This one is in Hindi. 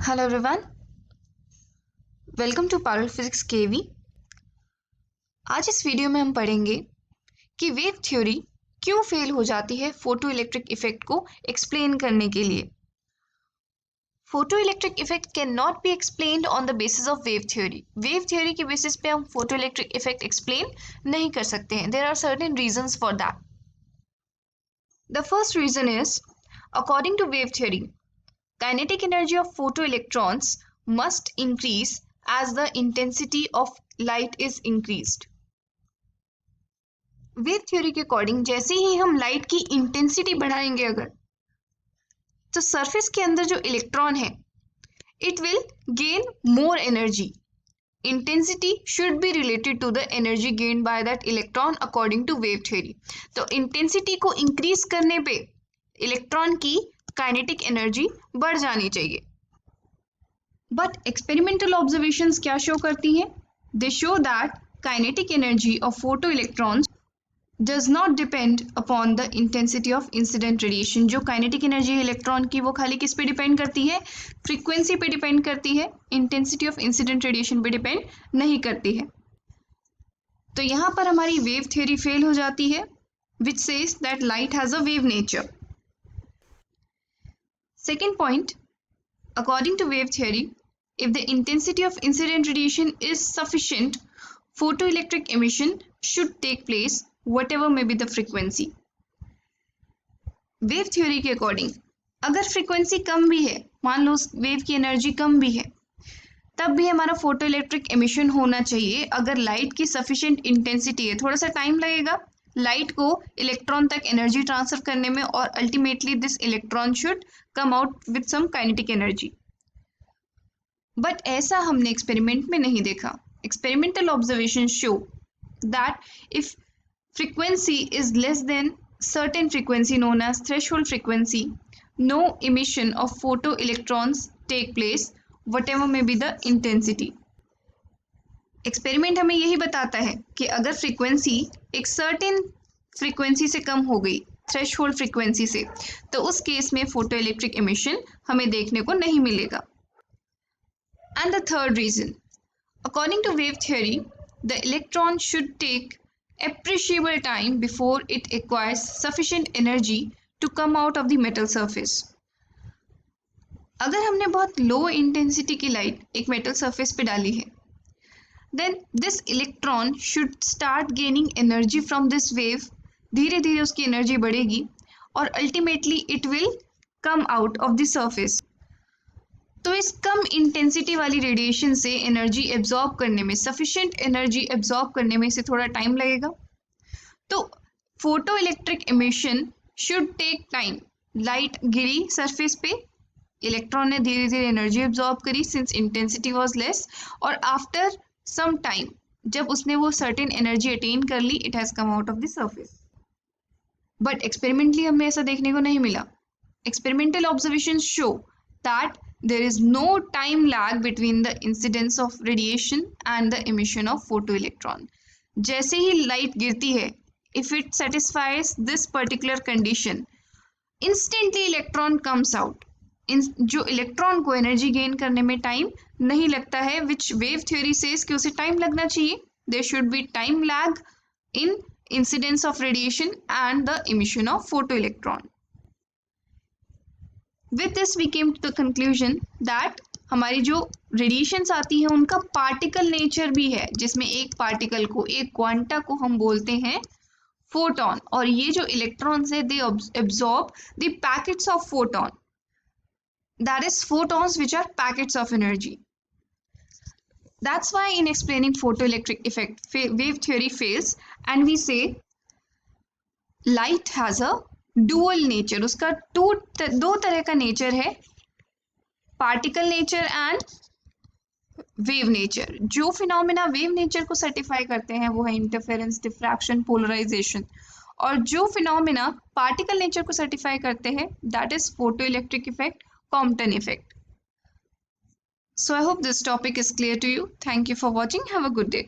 Hello everyone, welcome to Parul physics KV. आज इस वीडियो में हम पढ़ेंगे कि वेव थ्योरी क्यों फेल हो जाती है फोटो इलेक्ट्रिक इफेक्ट को एक्सप्लेन करने के लिए। Photo electric effect can not be explained on the basis of wave theory. Wave theory के बेसिस पे हम फोटो इलेक्ट्रिक इफेक्ट एक्सप्लेन नहीं कर सकते हैं। There are certain reasons for that. The first reason is, according to wave theory, kinetic energy of photoelectrons must increase as the intensity of light is increased. Wave theory के अकॉर्डिंग जैसे ही हम लाइट की इंटेंसिटी बढ़ाएंगे अगर, तो सरफेस के अंदर जो इलेक्ट्रॉन है it will gain more energy. Intensity should be related to the energy gain by that electron according to wave theory. तो इंटेंसिटी को इंक्रीज करने पे इलेक्ट्रॉन की काइनेटिक एनर्जी बढ़ जानी चाहिए. बट एक्सपेरिमेंटल ऑब्जर्वेशंस क्या शो करती हैं? They show that kinetic energy of photo electrons does not depend upon the intensity of incident radiation. जो काइनेटिक एनर्जी है इलेक्ट्रॉन की वो खाली किस पे डिपेंड करती है? फ्रीक्वेंसी पे डिपेंड करती है. इंटेंसिटी ऑफ इंसिडेंट रेडिएशन पे डिपेंड नहीं करती है. तो यहाँ पर हमारी वेव थ्योरी फेल हो जाती है, which says that light has a wave nature. Second point, according to wave theory, if the intensity of incident radiation is sufficient, photoelectric emission should take place, whatever may be the frequency. Wave theory के according, अगर frequency कम भी है, मान लो वेव की एनर्जी कम भी है, तब भी हमारा फोटो इलेक्ट्रिक एमिशन होना चाहिए. अगर लाइट की सफिशिएंट इंटेंसिटी है, थोड़ा सा टाइम लगेगा लाइट को इलेक्ट्रॉन तक एनर्जी ट्रांसफर करने में, और ultimately this electron should come out with some kinetic energy. But ऐसा हमने एक्सपेरिमेंट में नहीं देखा. Experimental observation show that if frequency is less than certain frequency known as threshold frequency, no emission of photo electrons take place, whatever may be the intensity. Experiment हमें यही बताता है कि अगर फ्रीक्वेंसी एक सर्टेन फ्रीक्वेंसी से कम हो गई, थ्रेशोल्ड फ्रीक्वेंसी से, तो उस केस में फोटो इलेक्ट्रिक एमिशन हमें देखने को नहीं मिलेगा. And the third reason, according to wave theory, the electron should take appreciable time before it acquires sufficient energy to come out of the metal surface. अगर हमने बहुत लो इंटेंसिटी की लाइट एक मेटल सरफेस पे डाली है, then this electron should start gaining energy from this wave. धीरे धीरे उसकी एनर्जी बढ़ेगी और ultimately it will come out of the surface. तो इस कम इंटेंसिटी वाली रेडिएशन से एनर्जी एब्जॉर्ब करने में, सफिशिएंट एनर्जी एब्जॉर्ब करने में इसे थोड़ा टाइम लगेगा. तो photoelectric emission should take time. Light गिरी सरफेस पे, इलेक्ट्रॉन ने धीरे धीरे एनर्जी एब्जॉर्ब करी सिंस इंटेंसिटी वाज लेस, और आफ्टर सम टाइम जब उसने वो सर्टेन एनर्जी अटेन कर ली, it has come out of the surface. But experimentally हमें ऐसा देखने को नहीं मिला. Experimental observation show that there is no time lag between the incidence of radiation and the emission of photoelectron. जैसे ही लाइट गिरती है, if it satisfies this particular condition, instantly electron comes out. जो इलेक्ट्रॉन को एनर्जी गेन करने में टाइम नहीं लगता है, which wave theory says कि उसे टाइम लगना चाहिए. There should be time lag in incidence of radiation and the emission of photoelectron. With this we came to the conclusion that हमारी जो रेडिएशंस आती हैं उनका पार्टिकल नेचर भी है, जिसमें एक पार्टिकल को, एक क्वांटा को हम बोलते हैं फोटॉन, और ये जो इलेक्ट्रॉन्स है they absorb the packets of photon, that is photons which are packets of energy. That's why in explaining photoelectric effect, wave theory fails and we say light has a dual nature. उसका दो तरह का नेचर है, particle nature and wave nature. जो फिनोमेना वेव नेचर को सर्टिफाई करते हैं वो है इंटरफेरेंस, डिफ्रैक्शन, पोलराइजेशन, और जो फिनोमेना पार्टिकल नेचर को सर्टिफाई करते हैं that is photo electric effect, Compton effect. So I hope this topic is clear to you. Thank you for watching. Have a good day.